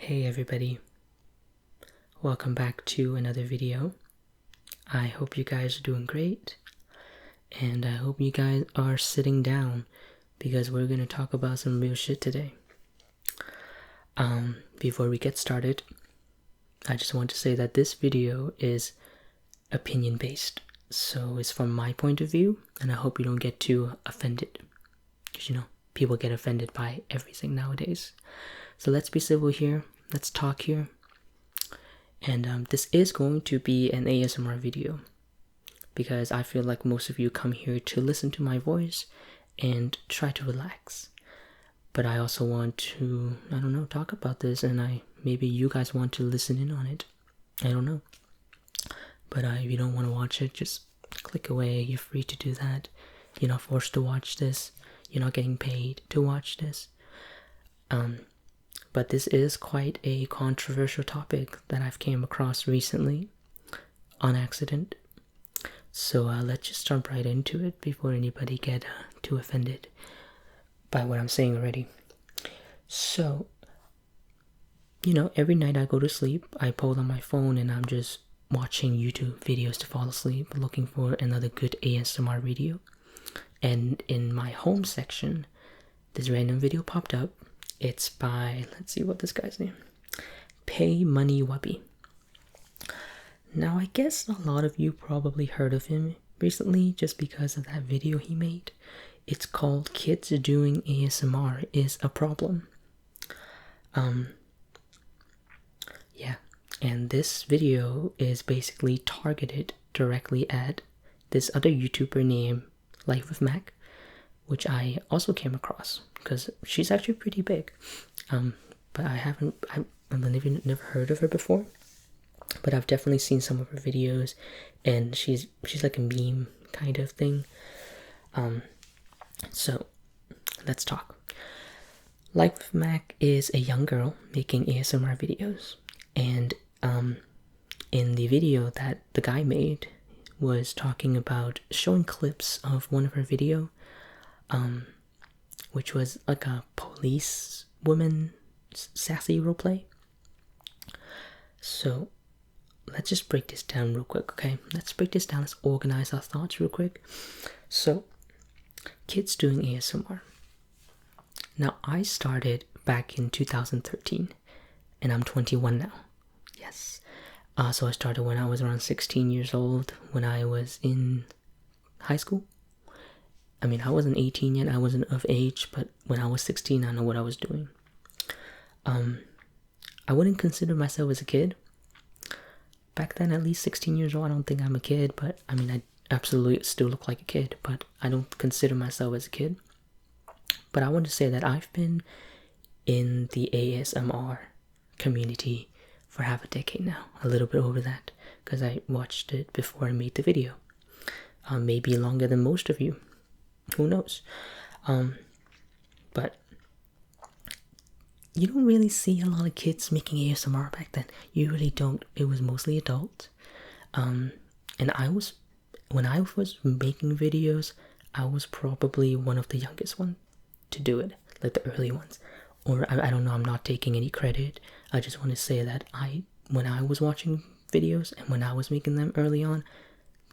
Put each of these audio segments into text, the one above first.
Hey everybody, welcome back to another video. I hope you guys are doing great, and I hope you guys are sitting down because we're going to talk about some real shit today. Before we get started, I just want to say that this video is opinion based, so it's from my point of view, and I hope you don't get too offended, because people get offended by everything nowadays. So let's be civil here, let's talk here. And this is going to be an ASMR video, because I feel like most of you come here to listen to my voice and try to relax. But I also want to, talk about this, and maybe you guys want to listen in on it. I don't know. But if you don't want to watch it, just click away. You're free to do that. You're not forced to watch this. You're not getting paid to watch this. But this is quite a controversial topic that I've came across recently on accident. So let's just jump right into it before anybody get too offended by what I'm saying already. So, every night I go to sleep, I pull on my phone and I'm just watching YouTube videos to fall asleep, looking for another good ASMR video. And in my home section, this random video popped up. It's by, let's see what this guy's name, PayMoneyWubby. Now, I guess a lot of you probably heard of him recently just because of that video he made. It's called Kids Doing ASMR is a Problem. And this video is basically targeted directly at this other YouTuber named Life with Mac, which I also came across because she's actually pretty big. But I've never heard of her before, but I've definitely seen some of her videos, and she's like a meme kind of thing. So let's talk. Life with Mac is a young girl making ASMR videos, and in the video that the guy made was talking about showing clips of one of her video, which was like a police woman sassy roleplay. So let's just break this down real quick, okay? Let's organize our thoughts real quick. So, kids doing ASMR. Now, I started back in 2013, and I'm 21 now. Yes. So I started when I was around 16 years old, when I was in high school. I mean, I wasn't 18 yet, I wasn't of age, but when I was 16, I know what I was doing. I wouldn't consider myself as a kid. Back then, at least 16 years old, I don't think I'm a kid, but I mean, I absolutely still look like a kid, but I don't consider myself as a kid. But I want to say that I've been in the ASMR community for half a decade now, a little bit over that, because I watched it before I made the video. Maybe longer than most of you. Who knows? But you don't really see a lot of kids making ASMR back then. You really don't. It was mostly adults. And when I was making videos, I was probably one of the youngest ones to do it, like the early ones. Or I don't know, I'm not taking any credit. I just want to say that when I was watching videos and when I was making them early on,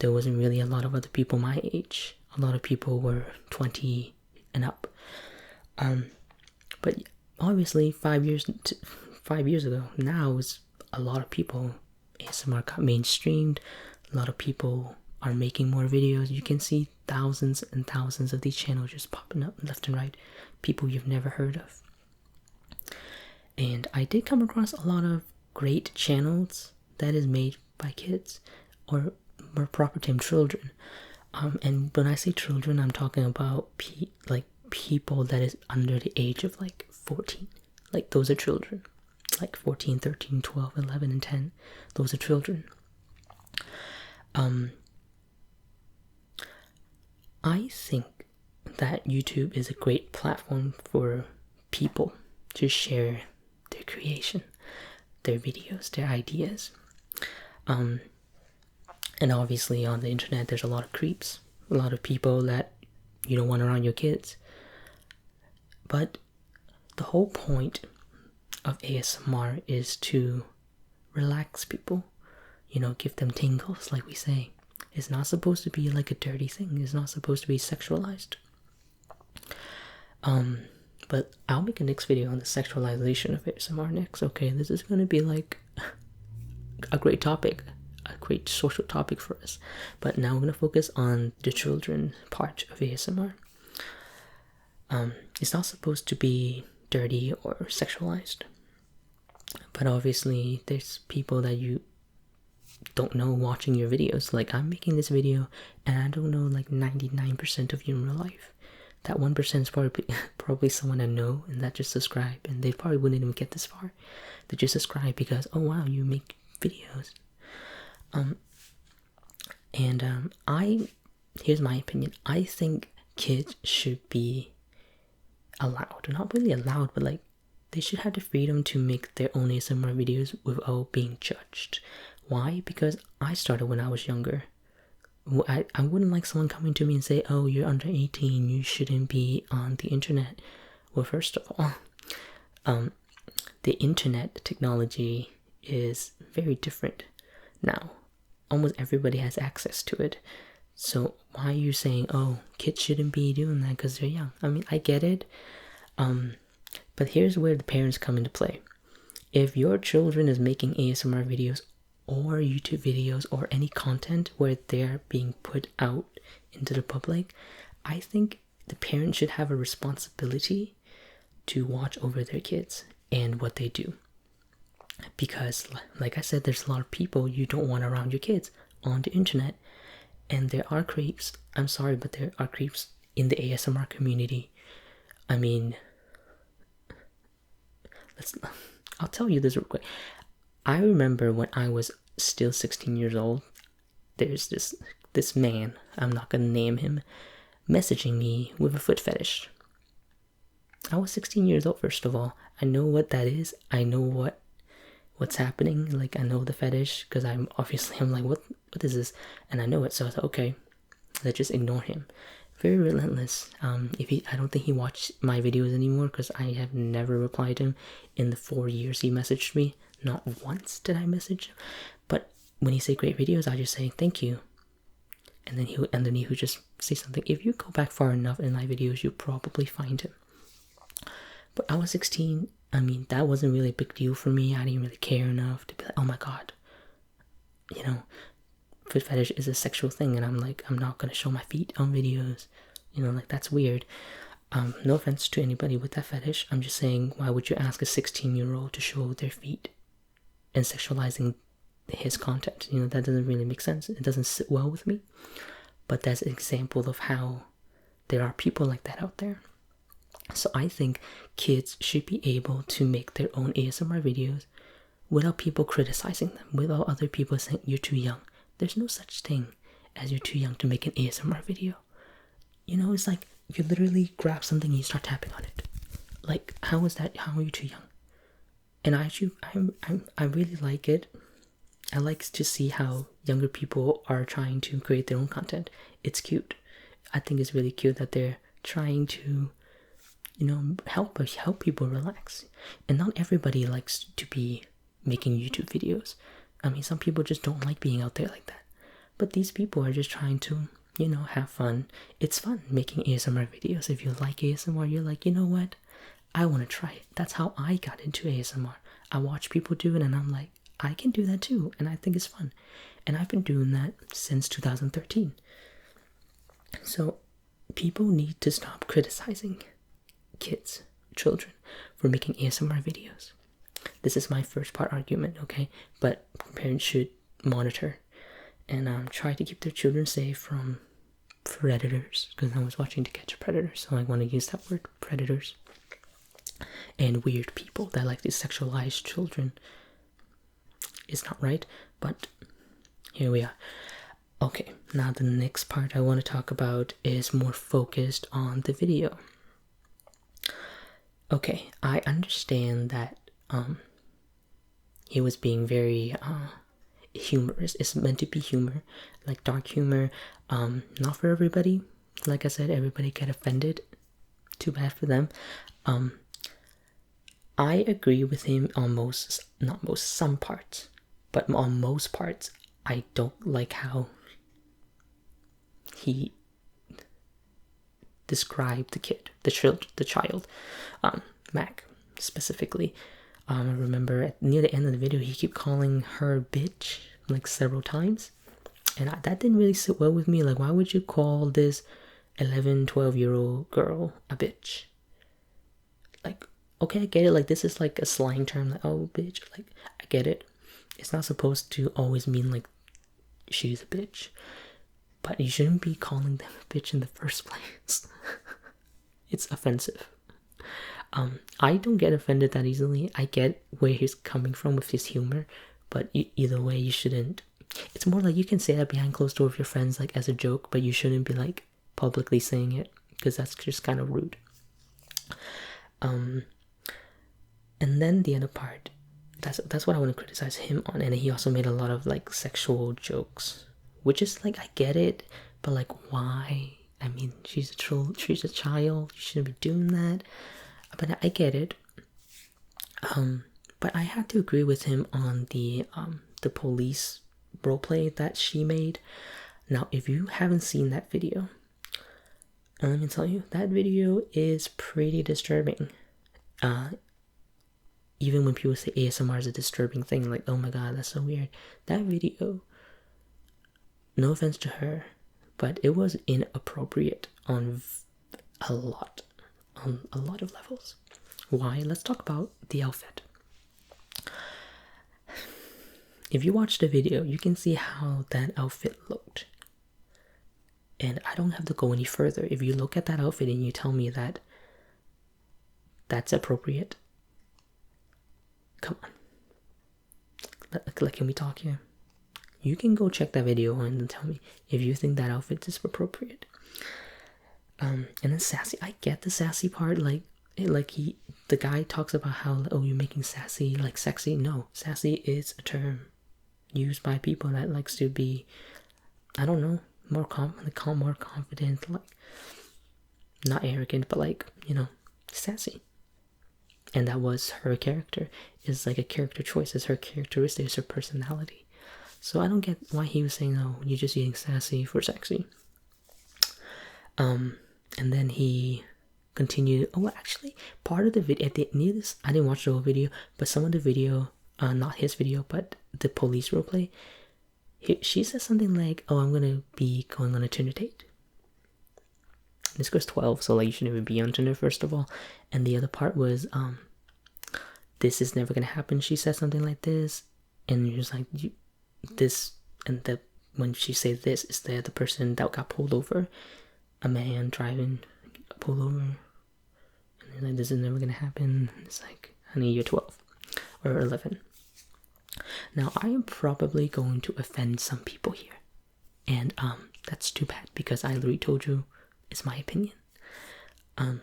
there wasn't really a lot of other people my age. A lot of people were 20 and up. But obviously 5 years ago, now is a lot of people. ASMR got mainstreamed. A lot of people are making more videos. You can see thousands and thousands of these channels just popping up left and right. People you've never heard of. And I did come across a lot of great channels that is made by kids, or more proper term, children. And when I say children, I'm talking about people that is under the age of 14. Like, those are children. Like 14, 13, 12, 11, and 10. Those are children. I think that YouTube is a great platform for people to share their creation, their videos, their ideas. And obviously on the internet there's a lot of creeps, a lot of people that you don't want around your kids. But the whole point of ASMR is to relax people, give them tingles, like we say. It's not supposed to be like a dirty thing. It's not supposed to be sexualized. But I'll make a next video on the sexualization of ASMR next. Okay, this is gonna be like a great topic, a great social topic for us. But now we're gonna focus on the children part of ASMR. It's not supposed to be dirty or sexualized, but obviously there's people that you don't know watching your videos. Like, I'm making this video and I don't know like 99% of you in real life. That 1% is probably someone I know and that just subscribe, and they probably wouldn't even get this far. They just subscribe because, oh wow, you make videos. Here's my opinion. I think kids should be allowed, not really allowed, but like they should have the freedom to make their own ASMR videos without being judged. Why? Because I started when I was younger. I wouldn't like someone coming to me and say, oh, you're under 18, you shouldn't be on the internet. Well, first of all, the internet technology is very different now. Almost everybody has access to it. So why are you saying, oh, kids shouldn't be doing that because they're young? I mean, I get it. But here's where the parents come into play. If your children is making ASMR videos or YouTube videos or any content where they're being put out into the public, I think the parents should have a responsibility to watch over their kids and what they do. Because, like I said, there's a lot of people you don't want around your kids on the internet. And there are creeps. I'm sorry, but there are creeps in the ASMR community. I mean, I'll tell you this real quick. I remember when I was still 16 years old, there's this man, I'm not gonna name him, messaging me with a foot fetish. I was 16 years old, first of all. I know what that is. I know what's happening. Like, I know the fetish, because I'm like, what is this? And I know it, so I thought, okay, let's just ignore him. Very relentless. I don't think he watched my videos anymore, because I have never replied to him in the 4 years he messaged me. Not once did I message him. But when he say great videos, I just say thank you. And then he would just say something. If you go back far enough in my videos, you'll probably find him. But I was 16. I mean, that wasn't really a big deal for me. I didn't really care enough to be like, oh my god, foot fetish is a sexual thing, and I'm like, I'm not gonna show my feet on videos. Like, that's weird. No offense to anybody with that fetish. I'm just saying, why would you ask a 16-year-old to show their feet and sexualizing his content? That doesn't really make sense. It doesn't sit well with me. But that's an example of how there are people like that out there. So I think kids should be able to make their own ASMR videos without people criticizing them, without other people saying you're too young. There's no such thing as you're too young to make an ASMR video. It's like you literally grab something and you start tapping on it. Like, how is that? How are you too young? And I really like it. I like to see how younger people are trying to create their own content. It's cute. I think it's really cute that they're trying to, help people relax. And not everybody likes to be making YouTube videos. I mean, some people just don't like being out there like that. But these people are just trying to, have fun. It's fun making ASMR videos. If you like ASMR, you're like, you know what? I want to try it. That's how I got into ASMR. I watch people do it and I'm like, I can do that too. And I think it's fun. And I've been doing that since 2013. So people need to stop criticizing children, for making ASMR videos. This is my first part argument, okay? But parents should monitor and try to keep their children safe from predators, because I was watching To Catch a Predator, so I want to use that word, predators, and weird people that like to sexualize children. It's not right, but here we are. Okay, now the next part I want to talk about is more focused on the video. Okay, I understand that he was being very humorous. It's meant to be humor, like dark humor. Not for everybody. Like I said, everybody get offended. Too bad for them. I agree with him on some parts, but on most parts, I don't like how he described the child, Mac specifically. I remember near the end of the video, he kept calling her bitch like several times, and that didn't really sit well with me. Like, why would you call this 11-12-year-old girl a bitch? Like, okay, I get it, like this is like a slang term, like, oh bitch, like I get it. It's not supposed to always mean like she's a bitch, but you shouldn't be calling them a bitch in the first place. It's offensive. I don't get offended that easily. I get where he's coming from with his humor, but either way, you shouldn't. It's more like you can say that behind closed door with your friends, like as a joke, but you shouldn't be like publicly saying it, because that's just kind of rude. And then the other part, that's what I want to criticize him on. And he also made a lot of like sexual jokes, which is like, I get it, but like, why? I mean, she's a child, you shouldn't be doing that. But I get it. But I had to agree with him on the police roleplay that she made. Now, if you haven't seen that video, let me tell you, that video is pretty disturbing. Even when people say ASMR is a disturbing thing, like, oh my god, that's so weird. That video, no offense to her, but it was inappropriate on a lot of levels. Why? Let's talk about the outfit. If you watch the video, you can see how that outfit looked. And I don't have to go any further. If you look at that outfit and you tell me that that's appropriate, come on. Like, can we talk here? You can go check that video and tell me if you think that outfit is appropriate. And then sassy. I get the sassy part. Like the guy talks about how, oh, you're making sassy like sexy. No, sassy is a term used by people that likes to be, I don't know, more confident, like not arrogant, but like, you know, sassy. And that was her character. Is like a character choice. Is her characteristic. Is her personality. So I don't get why he was saying, oh, you're just using sassy for sexy. And then he continued. Oh, actually, part of the video near this, I didn't watch the whole video, but some of the video, not his video, but the police roleplay, she says something like, "Oh, I'm gonna be going on a Tinder date." This girl's 12, so like you shouldn't even be on Tinder, first of all. And the other part was, "This is never gonna happen." She said something like this, and you're just like, this, and when she said this, is the person that got pulled over. A man driving, pull over, and they're like, this is never gonna happen. It's like, honey, you're 12 or 11. Now, I am probably going to offend some people here, and that's too bad, because I already told you it's my opinion.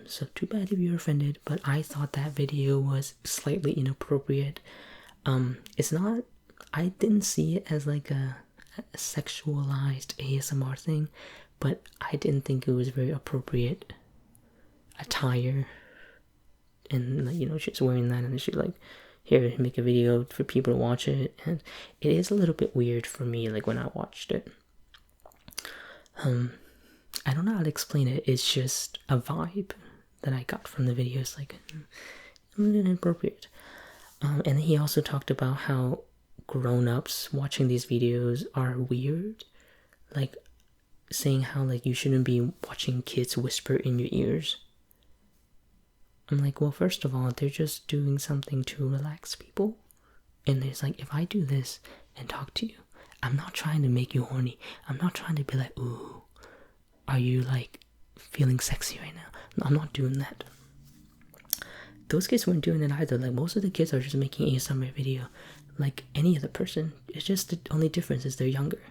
So too bad if you're offended, but I thought that video was slightly inappropriate. It's not. I didn't see it as like a sexualized ASMR thing, but I didn't think it was very appropriate attire. And like, you know, she's wearing that, and she's like, here, make a video for people to watch it. And it is a little bit weird for me, like when I watched it. I don't know how to explain it. It's just a vibe that I got from the video. It's like inappropriate. And he also talked about how grown-ups watching these videos are weird, like saying how like you shouldn't be watching kids whisper in your ears. I'm like, well, first of all, they're just doing something to relax people. And it's like, if I do this and talk to you, I'm not trying to make you horny. I'm not trying to be like, ooh, are you like feeling sexy right now? No, I'm not doing that. Those kids weren't doing it either. Like, most of the kids are just making ASMR video like any other person. It's just the only difference is they're younger.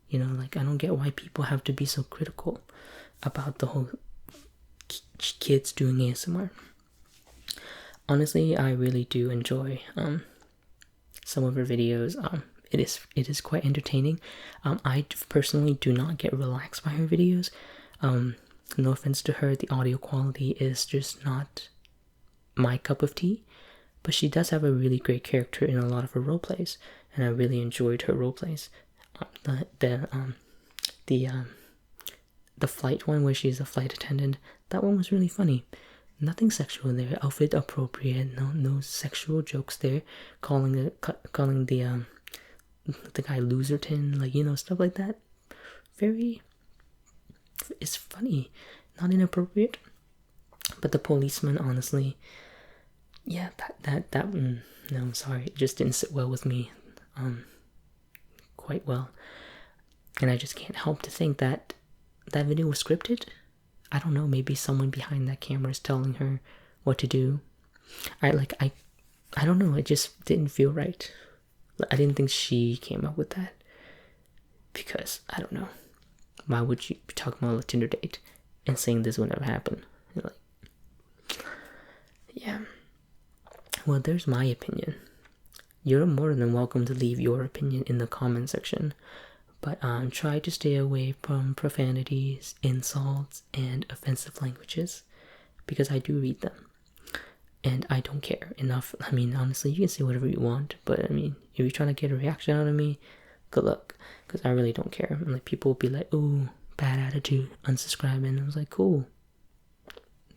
You know, like, I don't get why people have to be so critical about the whole kids doing ASMR. Honestly, I really do enjoy some of her videos. It is quite entertaining. I personally do not get relaxed by her videos. No offense to her, the audio quality is just not my cup of tea, but she does have a really great character in a lot of her role plays, and I really enjoyed her role plays. The flight one where she's a flight attendant, that one was really funny. Nothing sexual there, outfit appropriate, no sexual jokes there, calling the guy loserton, like, you know, stuff like that. It's funny, not inappropriate. But the policeman, honestly, yeah, that no, I'm sorry, it just didn't sit well with me, quite well, and I just can't help to think that that video was scripted. I don't know, maybe someone behind that camera is telling her what to do. I don't know, it just didn't feel right. I didn't think she came up with that, because I don't know, why would you be talking about a Tinder date and saying this would never happen? Like, yeah. Well, there's my opinion. You're more than welcome to leave your opinion in the comment section, but try to stay away from profanities, insults, and offensive languages, because I do read them, and I don't care enough. I mean, honestly, you can say whatever you want, but I mean, if you're trying to get a reaction out of me, good luck, because I really don't care. And like, people will be like, "Ooh, bad attitude, unsubscribe," and I was like, cool,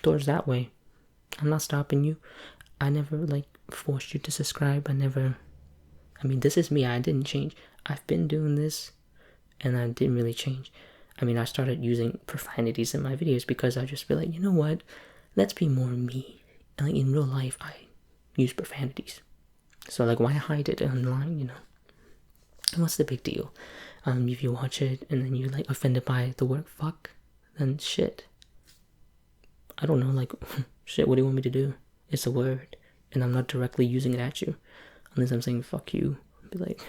doors that way. I'm not stopping you. I never like forced you to subscribe. I mean, this is me. I didn't change. I've been doing this and I didn't really change. I mean, I started using profanities in my videos because I just feel like, you know what? Let's be more me. And like, in real life, I use profanities. So like, why hide it online, you know? And what's the big deal? If you watch it and then you're like offended by the word fuck, then shit. I don't know, like, shit, what do you want me to do? It's a word, and I'm not directly using it at you. Unless I'm saying fuck you. Be like,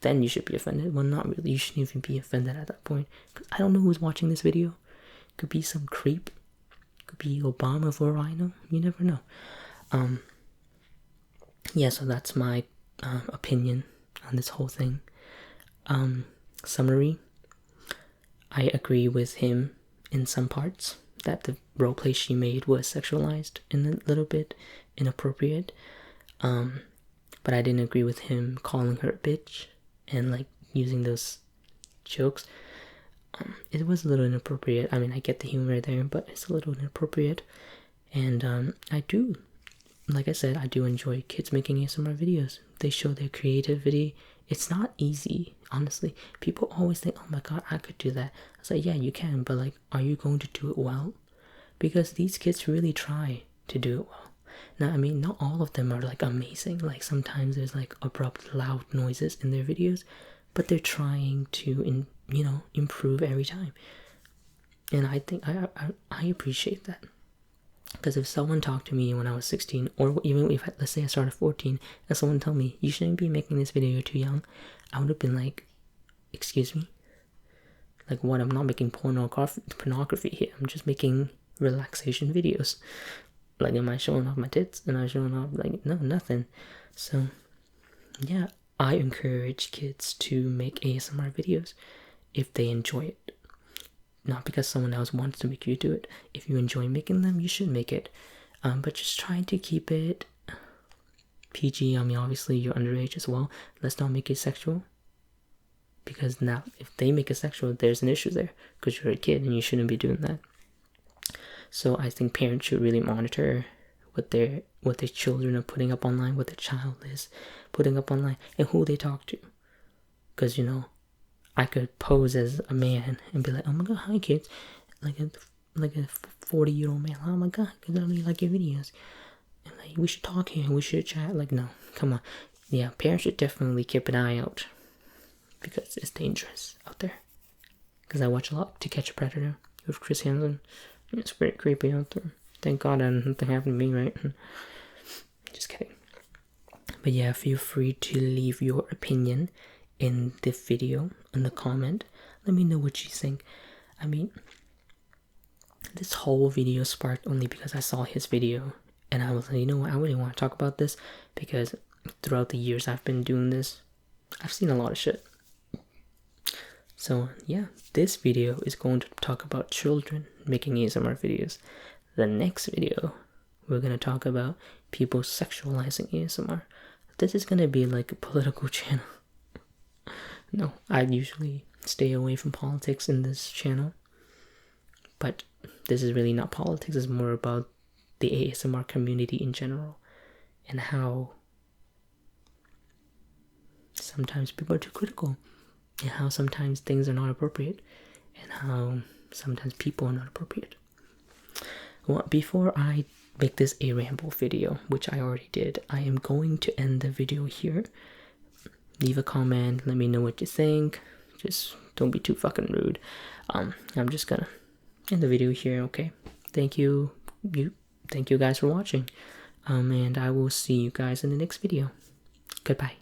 then you should be offended. Well, not really. You shouldn't even be offended at that point. Because I don't know who's watching this video. Could be some creep. Could be Obama for all I know. You never know. Yeah, so that's my opinion on this whole thing. Summary. I agree with him in some parts, that the roleplay she made was sexualized and a little bit inappropriate. But I didn't agree with him calling her a bitch and like using those jokes. It was a little inappropriate. I mean, I get the humor there, but it's a little inappropriate. And I do, like I said, I do enjoy kids making ASMR videos. They show their creativity. It's not easy, honestly. People always think, oh my god, I could do that. I was like, yeah, you can, but like, are you going to do it well? Because these kids really try to do it well. Now, I mean, not all of them are like amazing. Like, sometimes there's like abrupt, loud noises in their videos, but they're trying to, improve every time. And I think I appreciate that. Because if someone talked to me when I was 16, or even if, let's say I started 14, and someone told me, you shouldn't be making this video, you're too young, I would have been like, excuse me? Like, what? I'm not making pornography here. I'm just making relaxation videos. Like, am I showing off my tits? Am I showing off, like, no, nothing. So, yeah, I encourage kids to make ASMR videos if they enjoy it. Not because someone else wants to make you do it. If you enjoy making them, you should make it. But just try to keep it PG. I mean, obviously, you're underage as well. Let's not make it sexual. Because now, if they make it sexual, there's an issue there. Because you're a kid and you shouldn't be doing that. So I think parents should really monitor what their children are putting up online, what their child is putting up online, and who they talk to. Because, I could pose as a man and be like, oh my god, hi kids, like a 40-year-old man, oh my god, because I really like your videos, and like, we should talk here, we should chat. Like, no, come on. Yeah, parents should definitely keep an eye out, because it's dangerous out there. Because I watch a lot To Catch a Predator with Chris Hansen. It's pretty creepy out there. Thank god nothing happened to me, right? Just kidding. But yeah, feel free to leave your opinion in the video, in the comment. Let me know what you think. I mean, this whole video sparked only because I saw his video, and I was like, you know what, I really want to talk about this, because throughout the years I've been doing this, I've seen a lot of shit. So yeah, this video is going to talk about children making ASMR videos. The next video we're gonna talk about people sexualizing ASMR. This is gonna be like a political channel. No, I usually stay away from politics in this channel, but this is really not politics. It's more about the ASMR community in general and how sometimes people are too critical, and how sometimes things are not appropriate, and how sometimes people are not appropriate. Well, before I make this a ramble video, which I already did, I am going to end the video here. Leave a comment, let me know what you think. Just don't be too fucking rude. I'm just gonna end the video here, okay? Thank you guys for watching. And I will see you guys in the next video. Goodbye.